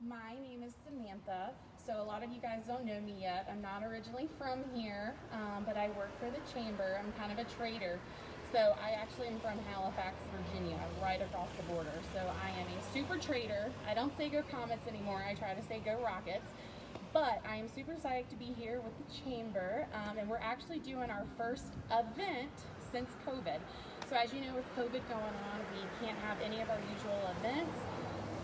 My name is Samantha. So a lot of you guys don't know me yet. I'm not originally from here, but I work for the chamber. I'm kind of a trader. So I actually am from Halifax, Virginia, right across the border. So I am a super trader. I don't say go Comets anymore. I try to say go Rockets. But I am super psyched to be here with the chamber, and we're actually doing our first event since COVID. So as you know, with COVID going on, we can't have any of our usual events.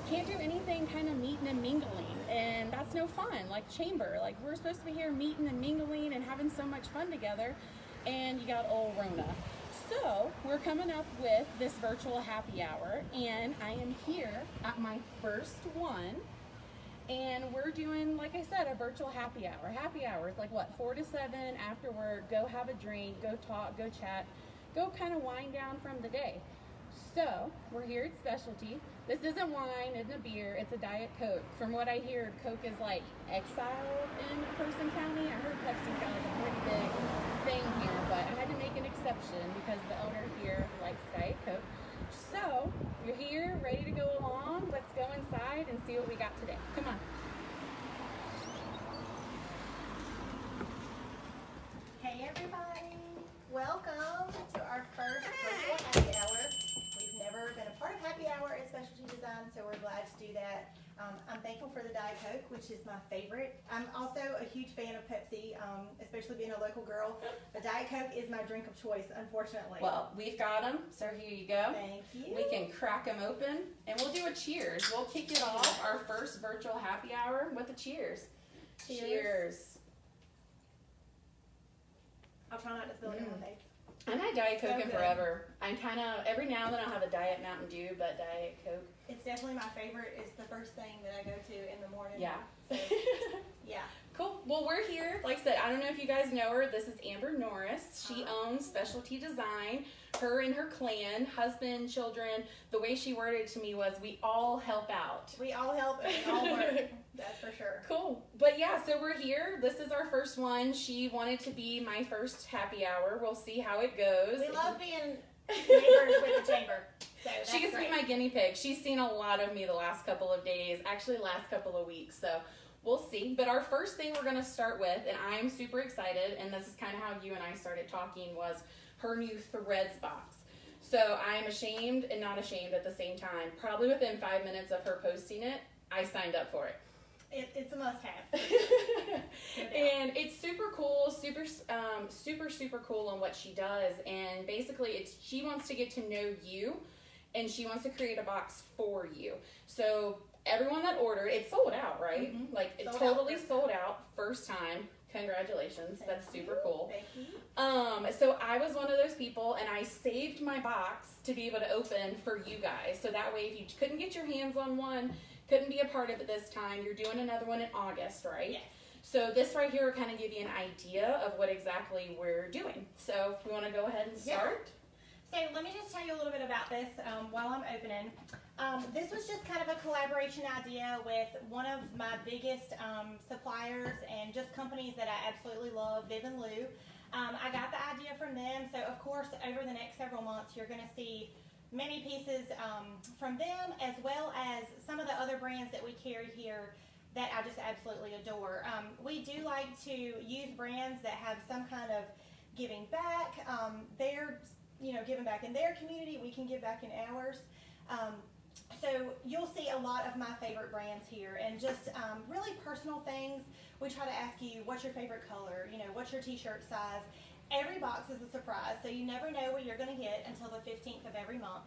Can't do anything kind of meeting and mingling, and that's no fun. Like chamber, like we're supposed to be here meeting and mingling and having so much fun together, and you got old Rona. So we're coming up with this virtual happy hour, and I am here at my first one. And we're doing, like I said, a virtual happy hour. Happy hour is like what, 4 to 7 after work, go have a drink, go talk, go chat, go kind of wind down from the day. So we're here at Specialty. This isn't wine, isn't a beer, it's a Diet Coke. From what I hear, Coke is like exiled in Person County. I heard Pepsi's got like a pretty big thing here, but I had to make an exception because the owner here likes Diet Coke. So, you're here, ready to go along. Let's go inside and see what we got today. Come on. Hey everybody, welcome to our first virtual happy hour. We've never been a part of happy hour at Specialty Design, so we're glad to do that. I'm thankful for the Diet Coke, which is my favorite. I'm also a huge fan of Pepsi, especially being a local girl. The Diet Coke is my drink of choice, unfortunately. Well, we've got them, so here you go. Thank you. We can crack them open, and we'll do a cheers. We'll kick it off, our first virtual happy hour, with a cheers. Cheers. Cheers. I'll try not to spill it on my face. I'm not Diet Coke So in good. forever. I'm kind of, every now and then I'll have a Diet Mountain Dew, but Diet Coke. It's definitely my favorite. It's the first thing that I go to in the morning. Yeah. So, yeah. Cool. Well, we're here. Like I said, I don't know if you guys know her. This is Amber Norris. She owns Specialty Design. Her and her clan, husband, children, the way she worded it to me was, we all help out. We all help and we all work. That's for sure. Cool. But yeah, so we're here. This is our first one. She wanted to be my first happy hour. We'll see how it goes. We love being neighbors with the chamber. So that's She gets to be great. my guinea pig. She's seen a lot of me the last couple of days, actually last couple of weeks. So we'll see. But our first thing we're going to start with, and I'm super excited, and this is kind of how you and I started talking, was her new Threads box. So I'm ashamed and not ashamed at the same time. Probably within 5 minutes of her posting it, I signed up for it. It's a must-have. And it's super cool, super cool on what she does. And basically, she wants to get to know you, and she wants to create a box for you. So everyone that ordered, it sold out, right? Mhm. Like it Sold out totally first sold out first time. Congratulations, that's Thank super you. cool. Thank you. So I was one of those people, and I saved my box to be able to open for you guys. So that way, if you couldn't get your hands on one, couldn't be a part of it this time, you're doing another one in August, right? Yes. So this right here will kind of give you an idea of what exactly we're doing. So if we want to go ahead and start. So let me just tell you a little bit about this while I'm opening. This was just kind of a collaboration idea with one of my biggest suppliers and just companies that I absolutely love, Viv and Lou. I got the idea from them, so of course over the next several months you're going to see many pieces from them, as well as some of the other brands that we carry here that I just absolutely adore. We do like to use brands that have some kind of giving back. They're giving back in their community, we can give back in ours. So you'll see a lot of my favorite brands here, and just really personal things. We try to ask you, what's your favorite color? What's your t-shirt size? Every box is a surprise, so you never know what you're going to get until the 15th of every month.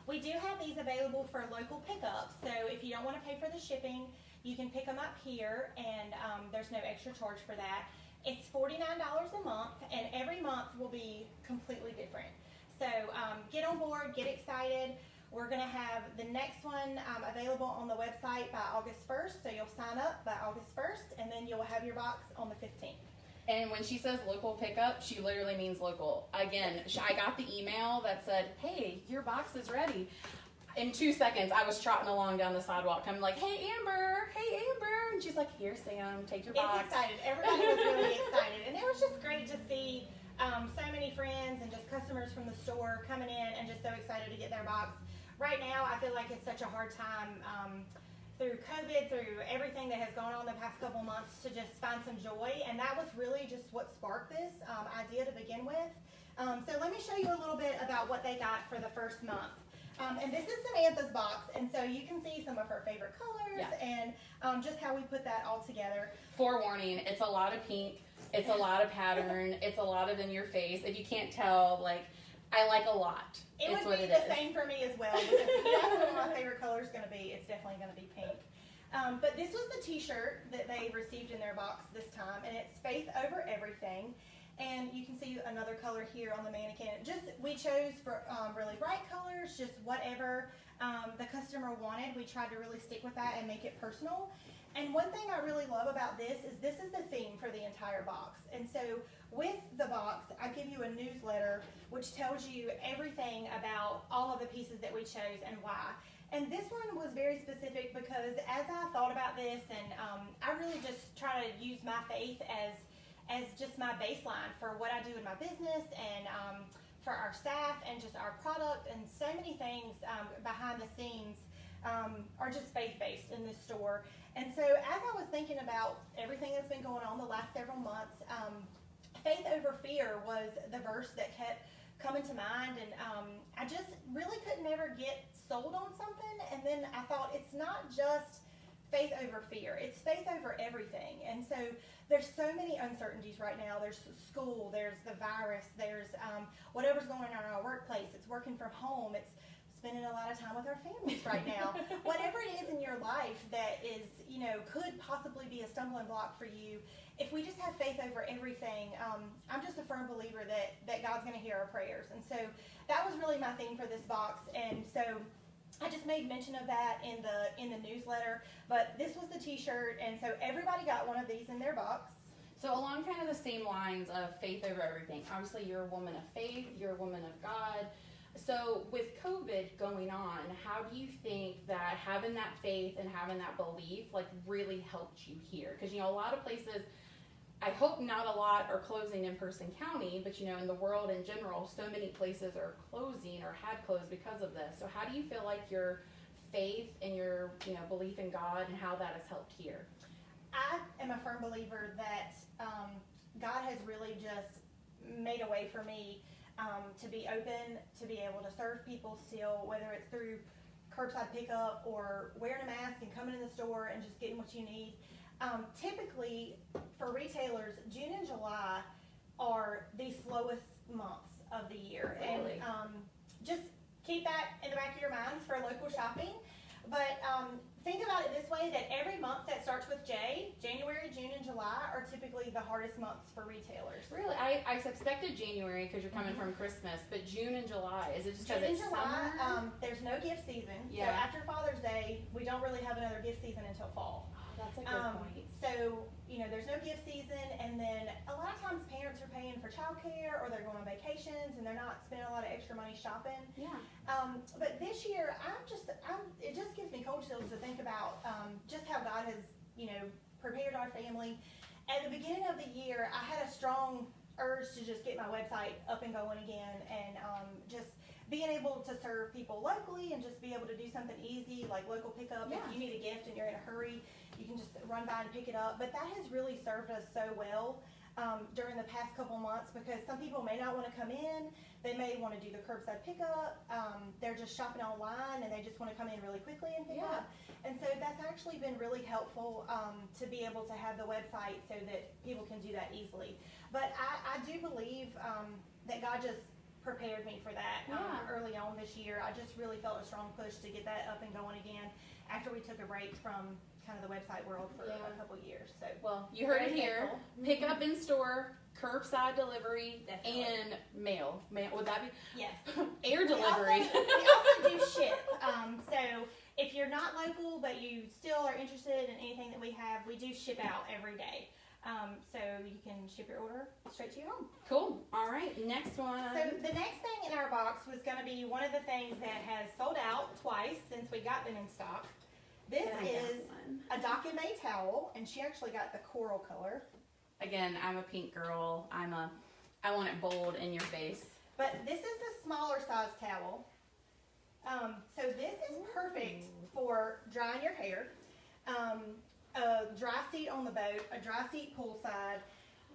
We do have these available for local pickups, so if you don't want to pay for the shipping, you can pick them up here, and there's no extra charge for that. It's $49 a month, and every month will be completely different. So get on board, get excited. We're going to have the next one available on the website by August 1st, so you'll sign up by August 1st, and then you'll have your box on the 15th. And when she says local pickup, she literally means local. Again, I got the email that said, hey, your box is ready. In 2 seconds, I was trotting along down the sidewalk. I'm like, hey, Amber. And she's like, here, Sam, take your box. It's excited. Everybody was really excited. And it was just great to see so many friends and just customers from the store coming in and just so excited to get their box. Right now, I feel like it's such a hard time through COVID, through through everything that has gone on the past couple months to just find some joy, and that was really just what sparked this idea to begin with. So let me show you a little bit about what they got for the first month. And this is Samantha's box, and so you can see some of her favorite colors and just how we put that all together. Forewarning, it's a lot of pink, it's a lot of pattern, it's a lot of in your face. If you can't tell, like, I like a lot. It would be the same for me as well, because if you ask what my favorite color is going to be, it's definitely going to be pink. But this was the t-shirt that they received in their box this time, and it's Faith Over Everything. And you can see another color here on the mannequin. We chose for really bright colors, just whatever the customer wanted. We tried to really stick with that and make it personal. And one thing I really love about this is the theme for the entire box. And so with the box, I give you a newsletter which tells you everything about all of the pieces that we chose and why. And this one was very specific because as I thought about this, and I really just try to use my faith as just my baseline for what I do in my business and for our staff and just our product, and so many things behind the scenes are just faith-based in this store. And so as I was thinking about everything that's been going on the last several months, faith over fear was the verse that kept coming to mind, and I just really could never get sold on something. And then I thought, it's not just faith over fear, it's faith over everything. And so there's so many uncertainties right now. There's school, there's the virus, there's whatever's going on in our workplace. It's working from home, it's spending a lot of time with our families right now. Whatever it is in your life that is, could possibly be a stumbling block for you, if we just have faith over everything, I'm just a firm believer that God's going to hear our prayers. And so that was really my theme for this box. And so I just made mention of that in the newsletter, but this was the t-shirt, and so everybody got one of these in their box. So along kind of the same lines of faith over everything. Obviously, you're a woman of faith, you're a woman of God. So with COVID going on, how do you think that having that faith and having that belief really helped you here? Because a lot of places, I hope not a lot are closing in Person County, but in the world in general, so many places are closing or had closed because of this. So how do you feel like your faith and your belief in God and how that has helped here? I am a firm believer that God has really just made a way for me to be open, to be able to serve people still, whether it's through curbside pickup or wearing a mask and coming in the store and just getting what you need. Typically, for retailers, June and July are the slowest months of the year. Really? And just keep that in the back of your minds for local shopping. But think about it this way, that every month that starts with J, January, June, and July are typically the hardest months for retailers. Really? I suspected January because you're coming from Christmas, but June and July, is it just because it's July, summer? there's no gift season. Yeah. So after Father's Day, we don't really have another gift season until fall. That's a good point. So, there's no gift season, and then a lot of times parents are paying for childcare or they're going on vacations and they're not spending a lot of extra money shopping. Yeah. But this year, it just gives me cold chills to think about just how God has, prepared our family. At the beginning of the year, I had a strong urge to just get my website up and going again, and just being able to serve people locally and just be able to do something easy like local pickup. Yeah. If you need a gift and you're in a hurry, you can just run by and pick it up. But that has really served us so well during the past couple months, because some people may not want to come in. They may want to do the curbside pickup. They're just shopping online and they just want to come in really quickly and pick up. And so that's actually been really helpful to be able to have the website so that people can do that easily. But I do believe that God just prepared me for that early on this year. I just really felt a strong push to get that up and going again after we took a break from kind of the website world for a couple years. So, well, you heard it here. thankful. Pick up in store, curbside delivery, Definitely. and mail. Would that be? Yes. Air delivery. We also do ship. So if you're not local but you still are interested in anything that we have, we do ship out every day. So you can ship your order straight to your home. Cool. All right. Next one. So the next thing in our box was going to be one of the things that has sold out twice since we got them in stock. This is a Docket May towel, and she actually got the coral color. Again, I'm a pink girl. I want it bold in your face. But this is the smaller size towel. So this is perfect for drying your hair. a dry seat on the boat, a dry seat poolside.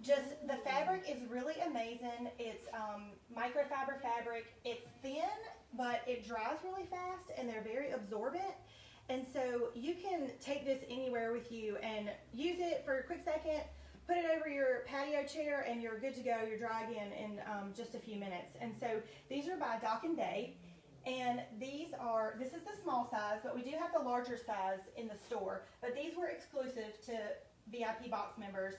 Just the fabric is really amazing. It's microfiber fabric. It's thin, but it dries really fast, and they're very absorbent. And so you can take this anywhere with you and use it for a quick second, put it over your patio chair, and you're good to go. You're dry again in just a few minutes. And so these are by Dock and Day, and this is the small size, but we do have the larger size in the store. But these were exclusive to VIP box members.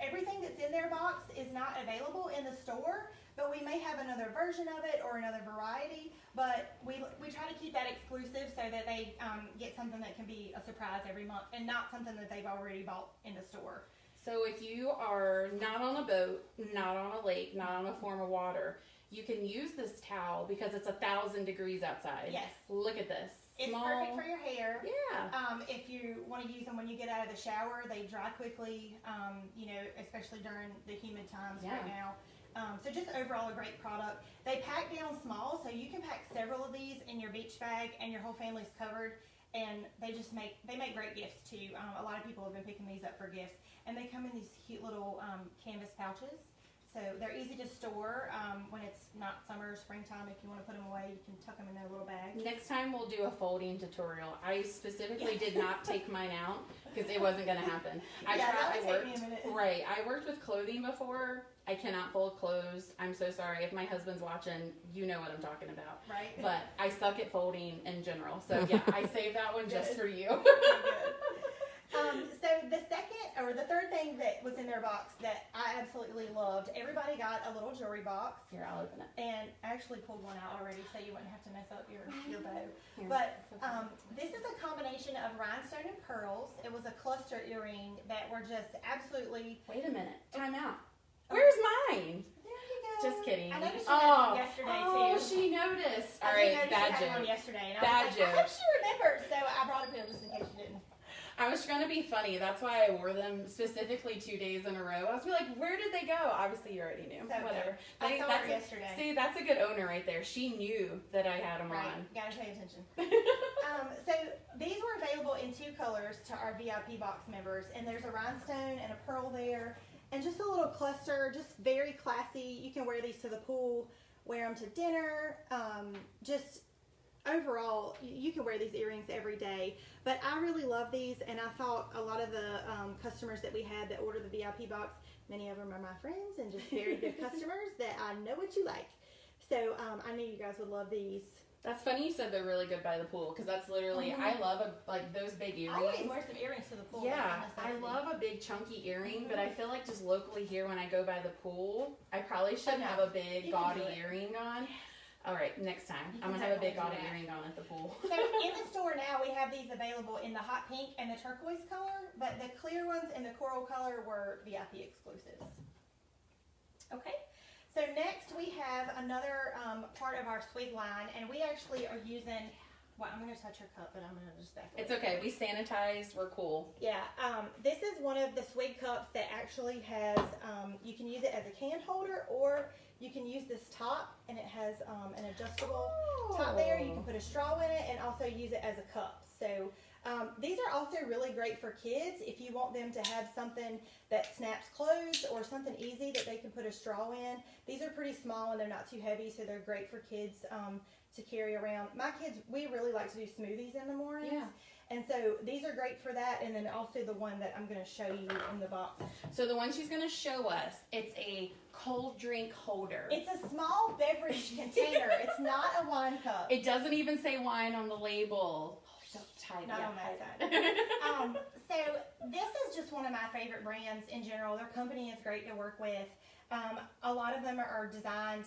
Everything that's in their box is not available in the store, but we may have another version of it or another variety. But we try to keep that exclusive so that they get something that can be a surprise every month and not something that they've already bought in the store. So if you are not on a boat, not on a lake, not on a form of water, you can use this towel because it's 1,000 degrees outside. Yes. Look at this. It's perfect for your hair. Yeah. If you want to use them when you get out of the shower, they dry quickly, especially during the humid times right now. So just overall a great product. They pack down small, so you can pack several of these in your beach bag and your whole family's covered. And they make great gifts too. A lot of people have been picking these up for gifts. And they come in these cute little canvas pouches. So they're easy to store when it's not summer or springtime. If you want to put them away, you can tuck them in their little bag. Next time we'll do a folding tutorial. I specifically did not take mine out because it wasn't going to happen. That would take me a minute. Right. I worked with clothing before. I cannot fold clothes. I'm so sorry. If my husband's watching, you know what I'm talking about. Right. But I suck at folding in general. So yeah, I saved that one just for you. So the third thing that was in their box that I absolutely loved, everybody got a little jewelry box. Here, I'll open it. And I actually pulled one out already so you wouldn't have to mess up your bow. Here, But this is a combination of rhinestone and pearls. It was a cluster earring that were just absolutely... Wait a minute. Time out. Where's mine? There you go. Just kidding. I noticed you had one yesterday too. Oh, she noticed. All I right, noticed bad you had one joke. yesterday. And Bad I was like, joke. I hope she remembered, so I brought it in just in case you didn't. I was trying to be funny. That's why I wore them specifically 2 days in a row. I was like, where did they go? Obviously, you already knew. So Whatever. I saw that's her yesterday. See, that's a good owner right there. She knew that I had them Right, on. gotta pay attention. So these were available in 2 colors to our VIP box members, and there's a rhinestone and a pearl there, and just a little cluster, just very classy. You can wear these to the pool, wear them to dinner, just overall, you can wear these earrings every day. But I really love these, and I thought a lot of the customers that we had that ordered the VIP box, many of them are my friends and just very good customers that I know what you like. So I knew you guys would love these. That's funny you said they're really good by the pool because that's literally, I love those big earrings. I always wear some earrings to the pool. Yeah, I love a big chunky earring, but I feel like just locally here when I go by the pool, I probably shouldn't have a big gaudy earring on. All right, next time. I'm going to have a big gaudy earring on at the pool. So in the store now, we have these available in the hot pink and the turquoise color, but the clear ones and the coral color were VIP exclusives. Okay, so next we have another part of our swig line, and we actually are using, well, I'm going to touch your cup, but I'm going to just back away. It's okay. We sanitized. We're cool. Yeah, this is one of the swig cups that actually has, you can use it as a can holder, or you can use this top, and it has an adjustable top there. You can put a straw in it and also use it as a cup. So these are also really great for kids if you want them to have something that snaps closed or something easy that they can put a straw in. These are pretty small and they're not too heavy, so they're great for kids to carry around. My kids, we really like to do smoothies in the mornings. Yeah. And so these are great for that, and then also the one that I'm going to show you in the box. So the one she's going to show us, it's a cold drink holder. It's a small beverage container. It's not a wine cup. It doesn't even say wine on the label. Oh, so tight. Not on that side. So this is just one of my favorite brands in general. Their company is great to work with. A lot of them are designed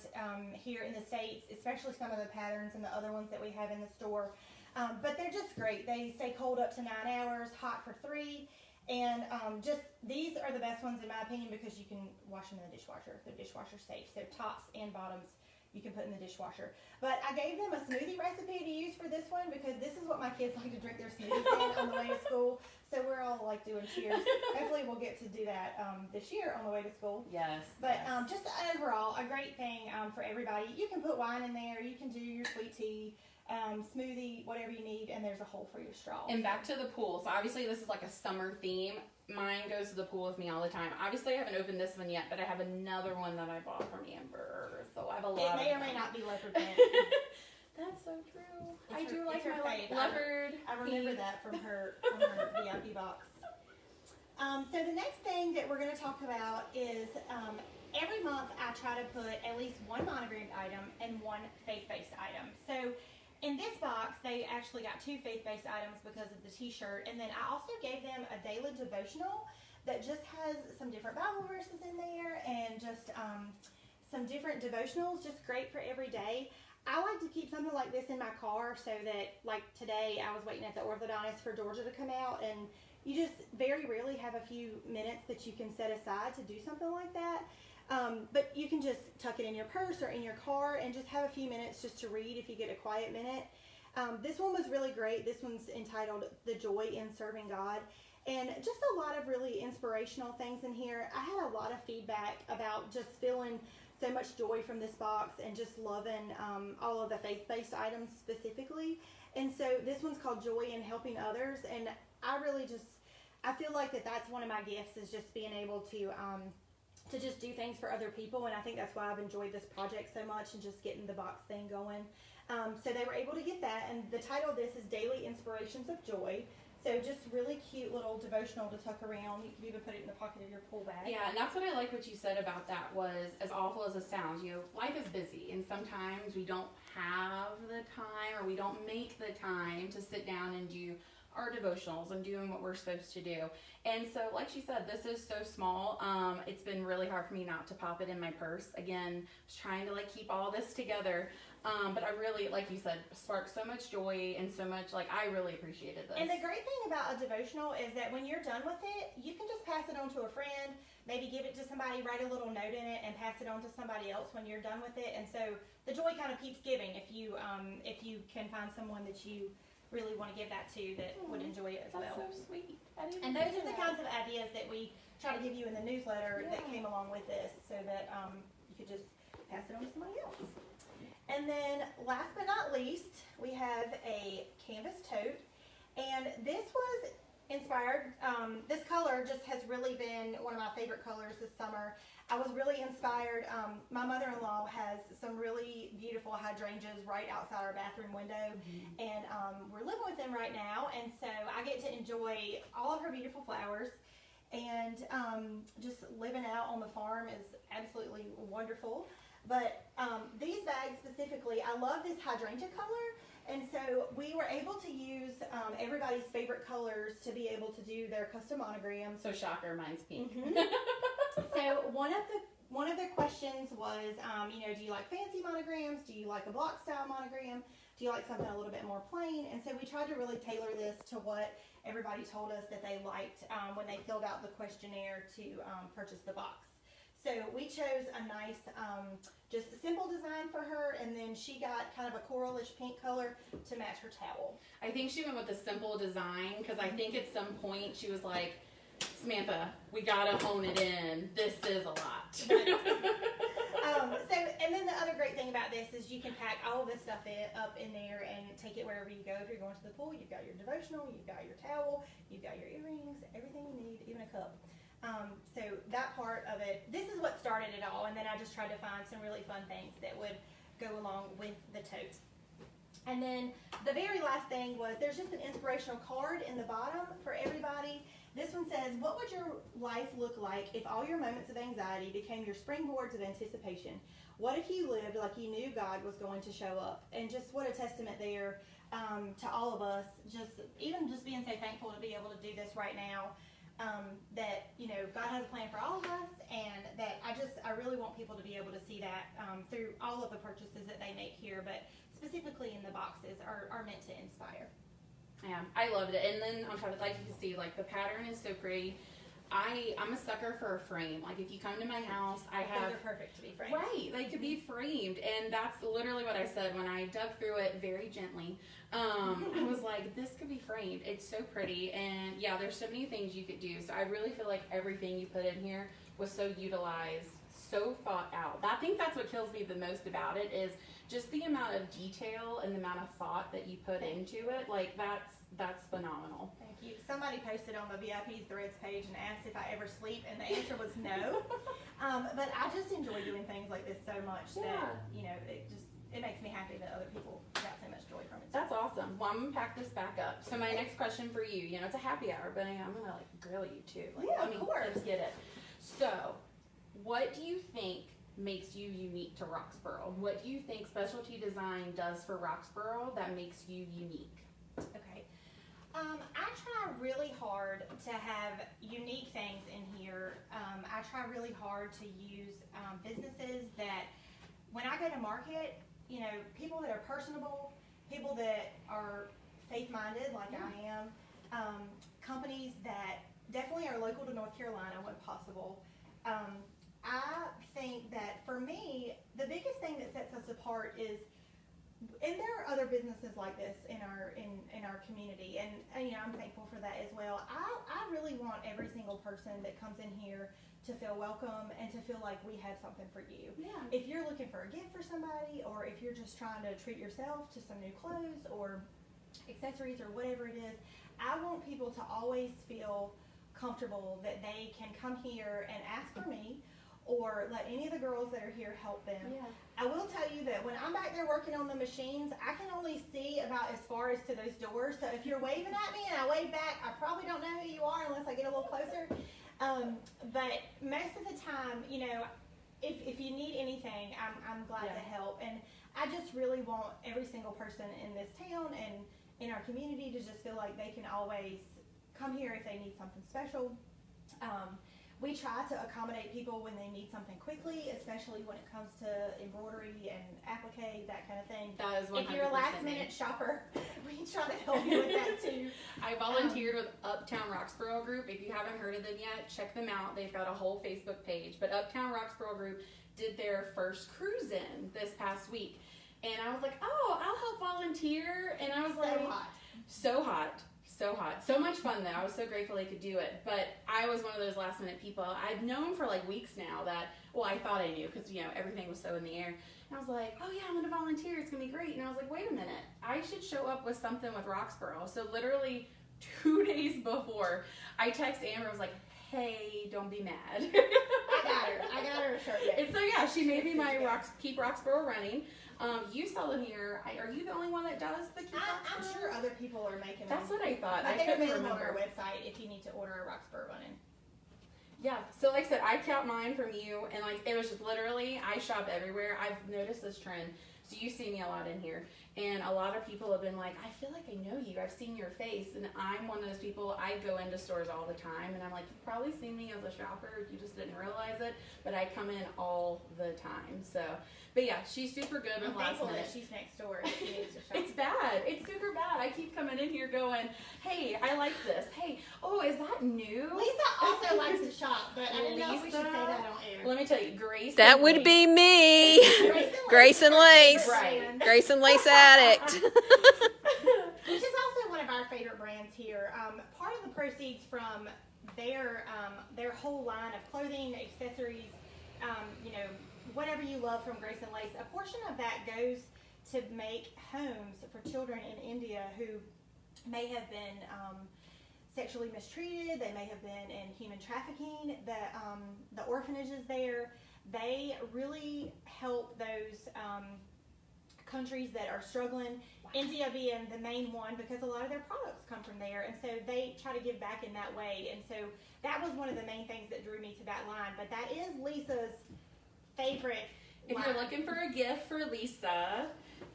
here in the States, especially some of the patterns and the other ones that we have in the store. But they're just great. They stay cold up to 9 hours, hot for 3. And just these are the best ones in my opinion because you can wash them in the dishwasher. They're dishwasher safe. So tops and bottoms you can put in the dishwasher. But I gave them a smoothie recipe to use for this one because this is what my kids like to drink their smoothies in on the way to school. So we're all like doing cheers. Hopefully we'll get to do that this year on the way to school. Yes. But just overall, a great thing for everybody. You can put wine in there. You can do your sweet tea. smoothie, whatever you need, and there's a hole for your straw. And back to the pool. So obviously this is like a summer theme. Mine goes to the pool with me all the time. Obviously I haven't opened this one yet, but I have another one that I bought from Amber. So I have a lot. It may or may not be leopard print. That's so true. It's I her- do it's like her my fave. leopard. I remember pink. that from her VIP box. So the next thing that we're going to talk about is every month I try to put at least one monogrammed item and one faith-based item. So in this box, they actually got 2 faith-based items because of the t-shirt, and then I also gave them a daily devotional that just has some different Bible verses in there and just some different devotionals, just great for every day. I like to keep something like this in my car so that, like today, I was waiting at the orthodontist for Georgia to come out, and you just very rarely have a few minutes that you can set aside to do something like that. But you can just tuck it in your purse or in your car and just have a few minutes just to read if you get a quiet minute. This one was really great. This one's entitled The Joy in Serving God. And just a lot of really inspirational things in here. I had a lot of feedback about just feeling so much joy from this box and just loving all of the faith-based items specifically. And so this one's called Joy in Helping Others. And I feel like that's one of my gifts, is just being able to just do things for other people. And I think that's why I've enjoyed this project so much and just getting the box thing going. So they were able to get that. And the title of this is Daily Inspirations of Joy. So just really cute little devotional to tuck around. You can even put it in the pocket of your pool bag. Yeah, and that's what I like what you said about that was, as awful as it sounds, life is busy, and sometimes we don't have the time, or we don't make the time to sit down and do our devotionals and doing what we're supposed to do. And so, like she said, this is so small. It's been really hard for me not to pop it in my purse. Again, just trying to keep all this together. But I really, like you said, sparked so much joy and so much, I really appreciated this. And the great thing about a devotional is that when you're done with it, you can just pass it on to a friend, maybe give it to somebody, write a little note in it, and pass it on to somebody else when you're done with it. And so the joy kind of keeps giving if you can find someone that you really want to give that to that would enjoy it as well. That's so sweet. And those are the kinds of ideas that we try to give you in the newsletter that came along with this, so that you could just pass it on to somebody else. And then last but not least, we have a canvas tote. And this was inspired, this color just has really been one of my favorite colors this summer. I was really inspired. My mother-in-law has some really beautiful hydrangeas right outside our bathroom window. And we're living with them right now. And so I get to enjoy all of her beautiful flowers. And just living out on the farm is absolutely wonderful. But these bags specifically, I love this hydrangea color, and so we were able to use everybody's favorite colors to be able to do their custom monograms. So shocker, mine's pink. So one of the questions was, do you like fancy monograms? Do you like a block style monogram? Do you like something a little bit more plain? And so we tried to really tailor this to what everybody told us that they liked when they filled out the questionnaire to purchase the box. So we chose a nice, just a simple design for her, and then she got kind of a coralish pink color to match her towel. I think she went with a simple design because I think at some point she was like, Samantha, we gotta hone it in. This is a lot. And then the other great thing about this is you can pack all of this stuff up in there and take it wherever you go. If you're going to the pool, you've got your devotional, you've got your towel, you've got your earrings, everything you need, even a cup. So that part of it, this is what started it all, and then I just tried to find some really fun things that would go along with the tote. And then the very last thing was there's just an inspirational card in the bottom for everybody. This one says, what would your life look like if all your moments of anxiety became your springboards of anticipation? What if you lived like you knew God was going to show up? And just what a testament there to all of us, even just being so thankful to be able to do this right now. That God has a plan for all of us, and that I really want people to be able to see that through all of the purchases that they make here, but specifically in the boxes are meant to inspire. Yeah, I loved it. And then on top of it, like you can see, the pattern is so pretty. I'm a sucker for a frame. If you come to my house, They're perfect to be framed. Right, they could be framed, and that's literally what I said when I dug through it very gently. I was like, this could be framed. It's so pretty, and yeah, there's so many things you could do. So I really feel like everything you put in here was so utilized so thought out. I think that's what kills me the most about it is just the amount of detail and the amount of thought that you put into it. Like that's phenomenal. Thank you. Somebody posted on the VIP Threads page and asked if I ever sleep, and the answer was no. But I just enjoy doing things like this so much that, you know, it makes me happy that other people got so much joy from it. That's awesome. Well, I'm gonna pack this back up. So my next question for you, you know, it's a happy hour, but I'm gonna like grill you too. Like, Yeah, of course. Let's get it. So, what do you think makes you unique to Roxborough? What do you think specialty design does for Roxborough that makes you unique? Okay. I try really hard to have unique things in here. I try really hard to use businesses that, when I go to market, you know, people that are personable, people that are faith-minded like I am, companies that definitely are local to North Carolina when possible. I think that for me, the biggest thing that sets us apart is, and there are other businesses like this in our community, and you know, I'm thankful for that as well. I really want every single person that comes in here to feel welcome and to feel like we have something for you. Yeah. If you're looking for a gift for somebody, or if you're just trying to treat yourself to some new clothes or accessories or whatever it is, I want people to always feel comfortable that they can come here and ask for me, or let any of the girls that are here help them. Yeah. I will tell you that when I'm back there working on the machines, I can only see about as far as to those doors. So if you're waving at me and I wave back, I probably don't know who you are unless I get a little closer. But most of the time, you know, if you need anything, I'm glad to help. And I just really want every single person in this town and in our community to just feel like they can always come here if they need something special. We try to accommodate people when they need something quickly, especially when it comes to embroidery and applique, that kind of thing. That is 100% If you're a last minute shopper, we try to help you with that too. I volunteered with Uptown Roxborough Group. If you haven't heard of them yet, check them out. They've got a whole Facebook page. But Uptown Roxborough Group did their first cruise in this past week. And I was like, oh, I'll help volunteer. And I was like, so hot. So hot. So much fun though. I was so grateful they could do it. But I was one of those last minute people. I've known for like weeks now that, well, I thought I knew because, you know, everything was so in the air. And I was like, oh yeah, I'm going to volunteer. It's going to be great. And I was like, wait a minute. I should show up with something with Roxborough. So literally 2 days before, I text Amber. I was like, hey, don't be mad. I got her a shirt yet. And so yeah, she made me my Keep Roxborough Running. You sell them here. Are you the only one that does the Keep I'm Roxborough? sure other people are making them. That's what I thought. But I they're couldn't available on our remember. website if you need to order a Roxborough Running. Yeah, so like I said, I kept mine from you, and like it was just literally, I shop everywhere. I've noticed this trend. So you see me a lot in here, and a lot of people have been like, I feel like I know you. I've seen your face, and I'm one of those people. I go into stores all the time, and I'm like, you've probably seen me as a shopper. You just didn't realize it, but I come in all the time. So, but yeah, she's super good with I'm last thankful minute. that she's next door if she needs to shop. It's bad. It's super bad. I keep coming in here going, hey, I like this. Hey, oh, is that new? Lisa also likes to shop, but I didn't know if we should say Lisa? that on air. Let me tell you, Grace. That and would Lace- be me. Grace and Lace. Right. Grace and Lace Addict. Which is also one of our favorite brands here. Part of the proceeds from their whole line of clothing, accessories, you know, whatever you love from Grace and Lace, a portion of that goes to make homes for children in India who may have been sexually mistreated. They may have been in human trafficking. The orphanages there, they really help those countries that are struggling. India being the main one because a lot of their products come from there, and so they try to give back in that way. And so that was one of the main things that drew me to that line. But that is Lisa's favorite If line. you're looking for a gift for Lisa,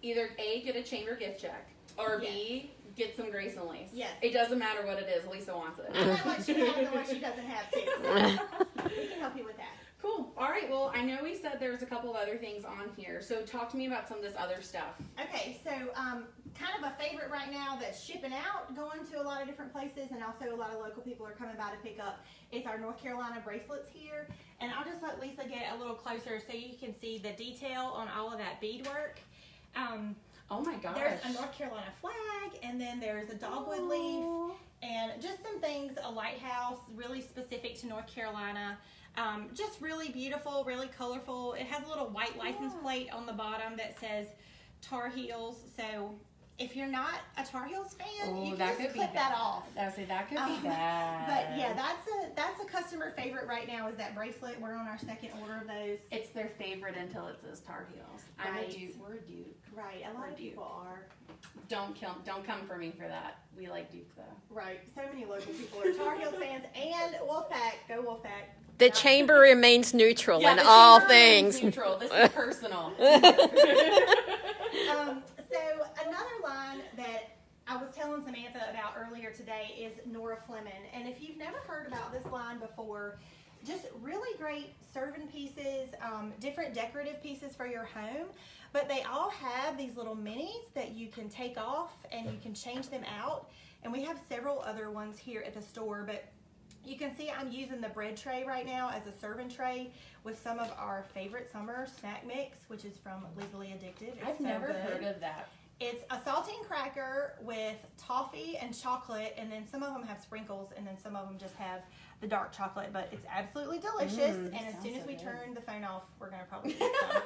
either A, get a chamber gift check, or B, get some Grace and Lace. Yes. It doesn't matter what it is. Lisa wants it. I know what she has and what she doesn't have too. So we can help you with that. Cool. All right. Well, I know we said there's a couple of other things on here. So talk to me about some of this other stuff. Okay, so kind of a favorite right now that's shipping out, going to a lot of different places, and also a lot of local people are coming by to pick up, is our North Carolina bracelets here. And I'll just let Lisa get a little closer so you can see the detail on all of that beadwork. Oh my gosh. There's a North Carolina flag, and then there's a dogwood leaf, and just some things, a lighthouse, really specific to North Carolina. Just really beautiful, really colorful. It has a little white license plate on the bottom that says Tar Heels. So if you're not a Tar Heels fan, you can just clip that off. I would say that could be bad. But yeah, that's a customer favorite right now is that bracelet. We're on our second order of those. It's their favorite until it says Tar Heels. I'm a Duke. We're a Duke. Right, a lot of Duke. people are. Don't come for me for that. We like Duke though. Right, so many local people are Tar Heels fans and Wolfpack. Go Wolfpack. The chamber remains neutral in the all chamber remains things. Neutral. This is personal. So another line that I was telling Samantha about earlier today is Nora Fleming. And if you've never heard about this line before, just really great serving pieces, different decorative pieces for your home. But they all have these little minis that you can take off and you can change them out. And we have several other ones here at the store, but you can see I'm using the bread tray right now as a serving tray with some of our favorite summer snack mix, which is from Legally Addicted. It's I've so never good. heard of that. It's a saltine cracker with toffee and chocolate, and then some of them have sprinkles, and then some of them just have the dark chocolate, but it's absolutely delicious. And as soon as we turn the phone off, we're going to probably get some.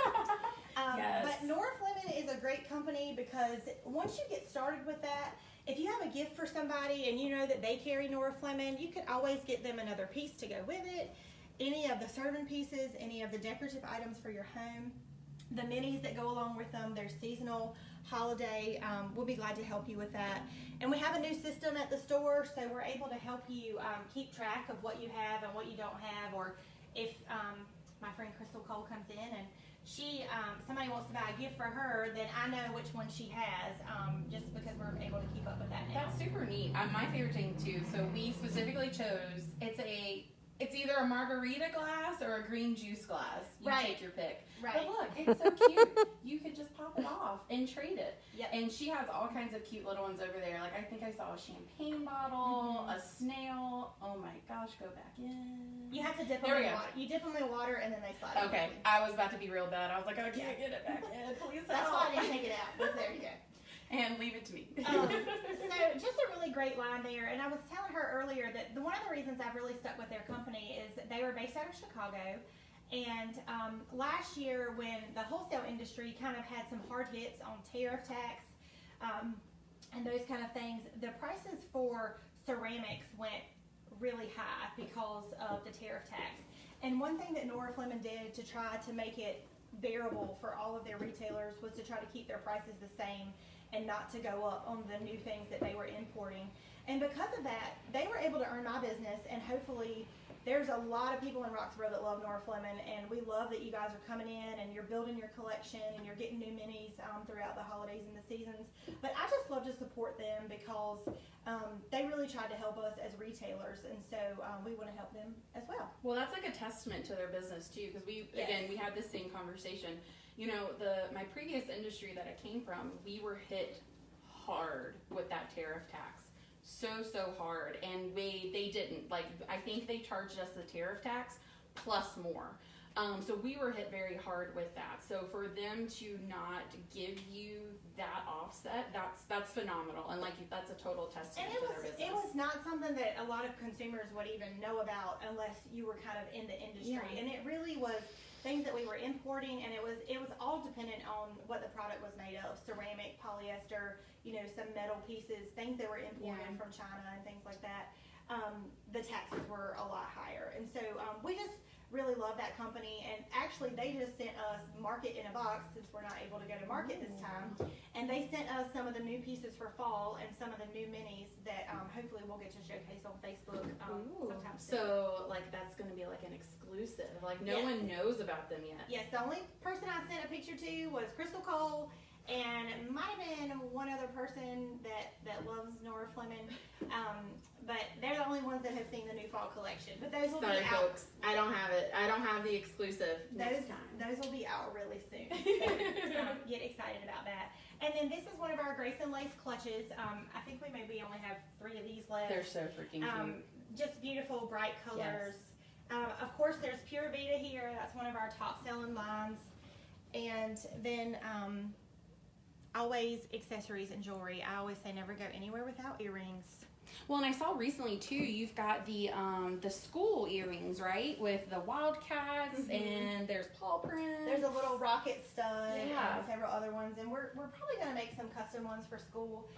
Yes. But Nora Fleming is a great company because once you get started with that, if you have a gift for somebody and you know that they carry Nora Fleming, you can always get them another piece to go with it. Any of the serving pieces, any of the decorative items for your home, the minis that go along with them, they're seasonal, holiday. We'll be glad to help you with that. And we have a new system at the store, so we're able to help you keep track of what you have and what you don't have. Or if my friend Crystal Cole comes in and somebody wants to buy a gift for her, then I know which one she has, just because we're able to keep up with that now. That's super neat. My favorite thing too. So we specifically chose it's either a margarita glass or a green juice glass. You Right. take your pick. Right. But look, it's so cute. You could just pop it off and trade it. Yep. And she has all kinds of cute little ones over there. Like I think I saw a champagne bottle, a snail. Oh my gosh, go back in. You have to dip them There we in go. water. You dip them in water and then they slide. Okay, I was about to be real bad. I was like, I can't get it back in. Please That's help. why I didn't take it out. But there you go. And leave it to me. So just a really great line there. And I was telling her earlier that one of the reasons I've really stuck with their company is that they were based out of Chicago. And last year when the wholesale industry kind of had some hard hits on tariff tax and those kind of things, the prices for ceramics went really high because of the tariff tax. And one thing that Nora Fleming did to try to make it bearable for all of their retailers was to try to keep their prices the same and not to go up on the new things that they were importing. And because of that, they were able to earn my business, and hopefully there's a lot of people in Roxborough that love Nora Fleming, and we love that you guys are coming in and you're building your collection and you're getting new minis throughout the holidays and the seasons. But I just love to support them because they really tried to help us as retailers, and so we want to help them as well. Well, that's like a testament to their business too, because we had this same conversation. You know, my previous industry that I came from, we were hit hard with that tariff tax, so hard, and they didn't like. I think they charged us the tariff tax plus more. So we were hit very hard with that. So for them to not give you that offset, that's phenomenal, and that's a total testament to their business. It was not something that a lot of consumers would even know about unless you were kind of in the industry, and it really was things that we were importing, and it was all dependent on what the product was made of: ceramic, polyester, some metal pieces, things that were imported from China and things like that. The taxes were a lot higher, and so we just really love that company. And actually they just sent us Market in a Box, since we're not able to go to market this time, and they sent us some of the new pieces for fall and some of the new minis that hopefully we'll get to showcase on Facebook sometime soon. So that's going to be like an exclusive, no one knows about them yet. Yes, the only person I sent a picture to was Crystal Cole, and it might have been one other person that loves Nora Fleming, but they're the only ones that have seen the new fall collection. But those will be out. Folks, I don't have it. I don't have the exclusive. Those will be out really soon. So get excited about that. And then this is one of our Grayson Lace clutches. I think we maybe only have 3 of these left. They're so freaking cute. Just beautiful, bright colors. Of course, there's Pura Vida here. That's one of our top selling lines. And then always accessories and jewelry. I always say never go anywhere without earrings. Well, and I saw recently too, you've got the school earrings, right? With the Wildcats and there's paw prints. There's a little rocket stud Yeah. and several other ones, and we're probably gonna make some custom ones for school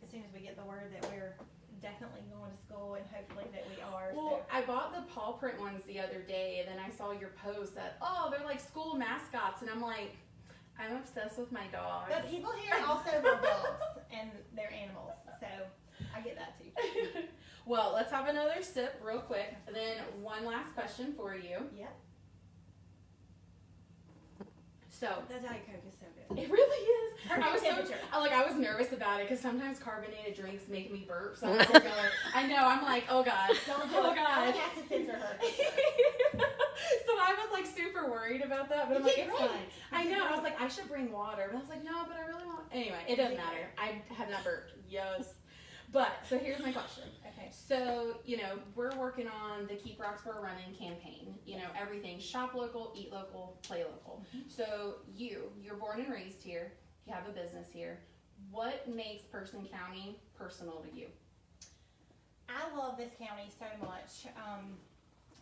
as soon as we get the word that we're definitely going to school, and hopefully that we are. Well, I bought the paw print ones the other day, and then I saw your post that, oh, they're like school mascots, and I'm like, I'm obsessed with my dogs. But people here also love dogs and their animals, so I get that too. Well, let's have another sip real quick, and then one last question for you. Yep. So, The Diet Coke is so good. it really is. Perfect I was temperature. I was nervous about it because sometimes carbonated drinks make me burp. So I was like, I know. I'm like, oh god, Don't do oh it. I god. have to censor her. So I was like super worried about that, but I'm You like, did it's great. fine. I know. I was like, I should bring water, but I was like, no, but I really want. Anyway, it doesn't matter. I have not burped. Yes. But so here's my question. Okay. So, we're working on the Keep Roxborough Running campaign. Everything, shop local, eat local, play local. So you're born and raised here. You have a business here. What makes Person County personal to you? I love this county so much.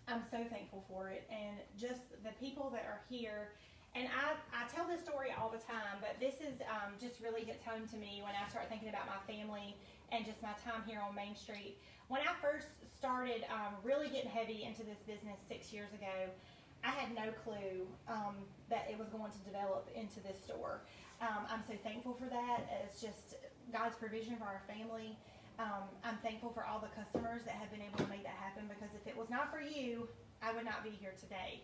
I'm so thankful for it, and just the people that are here. And I tell this story all the time, but this is just really hits home to me when I start thinking about my family and just my time here on Main Street. When I first started really getting heavy into this business 6 years ago, I had no clue that it was going to develop into this store. I'm so thankful for that. It's just God's provision for our family. I'm thankful for all the customers that have been able to make that happen, because if it was not for you, I would not be here today.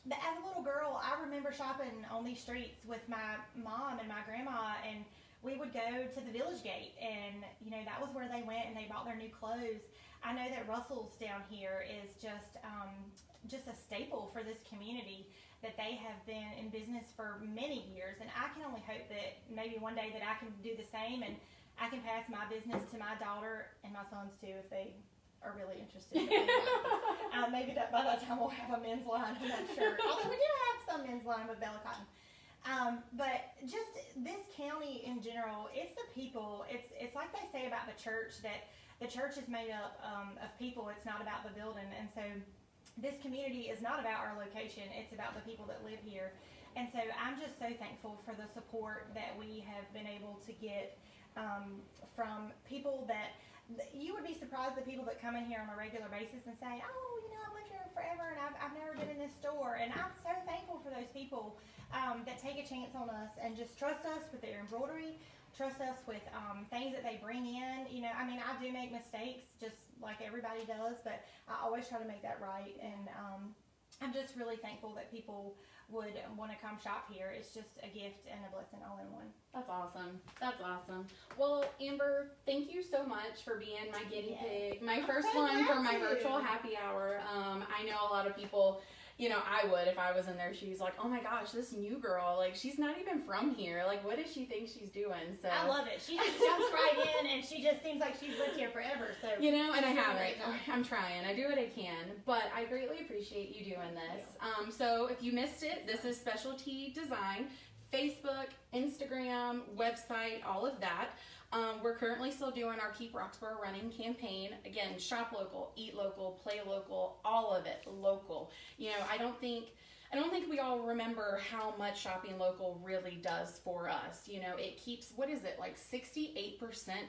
But as a little girl, I remember shopping on these streets with my mom and my grandma, and we would go to the Village Gate, and that was where they went and they bought their new clothes. I know that Russell's down here is just a staple for this community, that they have been in business for many years, and I can only hope that maybe one day that I can do the same, and I can pass my business to my daughter and my sons too, if they are really interested. Maybe by that time we'll have a men's line, I'm not sure. Although we do have some men's line with Bella Cotton. But just this county in general, it's the people. It's like they say about the church, that the church is made up of people. It's not about the building. And so this community is not about our location. It's about the people that live here. And so I'm just so thankful for the support that we have been able to get from people that you would be surprised, the people that come in here on a regular basis and say, oh, I've lived here forever and I've never been in this store. And I'm so thankful for those people that take a chance on us and just trust us with their embroidery, trust us with things that they bring in. I do make mistakes just like everybody does, but I always try to make that right. And I'm just really thankful that people would want to come shop here. It's just a gift and a blessing all in one. That's awesome. That's awesome. Well, Amber, thank you so much for being my guinea pig. My first so one for glad my to. virtual happy hour. I know a lot of people, I would if I was in their shoes, like, oh my gosh, this new girl, like, she's not even from here. Like, what does she think she's doing? So I love it. She just jumps right in, and she just seems like she's lived here forever. So and I she's haven't. doing a great job. I'm trying. I do what I can, but I greatly appreciate you doing this. So if you missed it, this is Specialty Design, Facebook, Instagram, website, all of that. We're currently still doing our Keep Roxborough Running campaign. Again, shop local, eat local, play local, all of it local. I don't think we all remember how much shopping local really does for us. It keeps, what is it, like 68%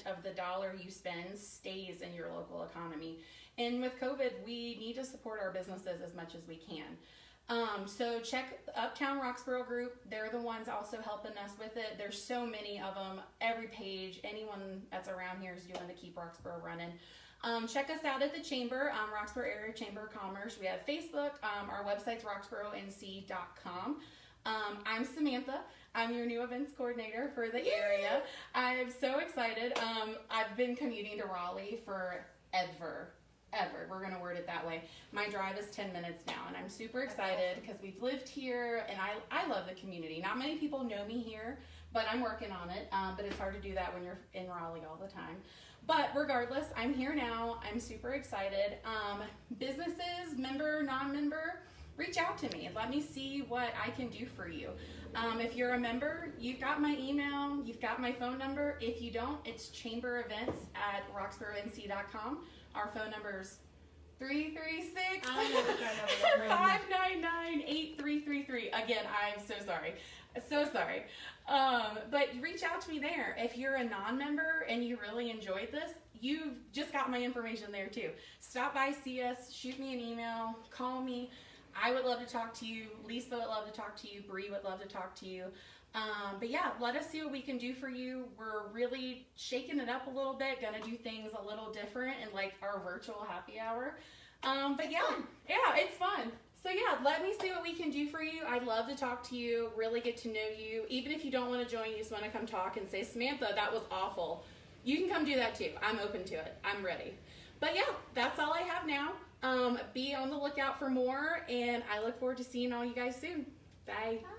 of the dollar you spend stays in your local economy. And with COVID, we need to support our businesses as much as we can. So check the Uptown Roxborough group. They're the ones also helping us with it. There's so many of them. Every page, anyone that's around here is doing the Keep Roxborough running. Check us out at the Chamber, Roxborough Area Chamber of Commerce. We have Facebook. Our website's roxboroughNC.com. I'm Samantha. I'm your new events coordinator for the area. I'm so excited. I've been commuting to Raleigh forever. We're going to word it that way. My drive is 10 minutes now, and I'm super excited because we've lived here, and I love the community. Not many people know me here, but I'm working on it. But it's hard to do that when you're in Raleigh all the time. But regardless, I'm here now. I'm super excited. Businesses, member, non-member, reach out to me. Let me see what I can do for you. If you're a member, you've got my email, you've got my phone number. If you don't, it's chamberevents@roxboroughNC.com. Our phone number is 336-599-8333. Again, I'm so sorry. So sorry. But reach out to me there. If you're a non-member and you really enjoyed this, you've just got my information there too. Stop by, see us, shoot me an email, call me. I would love to talk to you. Lisa would love to talk to you. Bree would love to talk to you. But yeah, let us see what we can do for you. We're really shaking it up a little bit, gonna do things a little different in like our virtual happy hour. But yeah, it's fun. So yeah, let me see what we can do for you. I'd love to talk to you, really get to know you. Even if you don't want to join, you just want to come talk and say, Samantha, that was awful. You can come do that too. I'm open to it. I'm ready. But yeah, that's all I have now. Be on the lookout for more, and I look forward to seeing all you guys soon. Bye. Bye.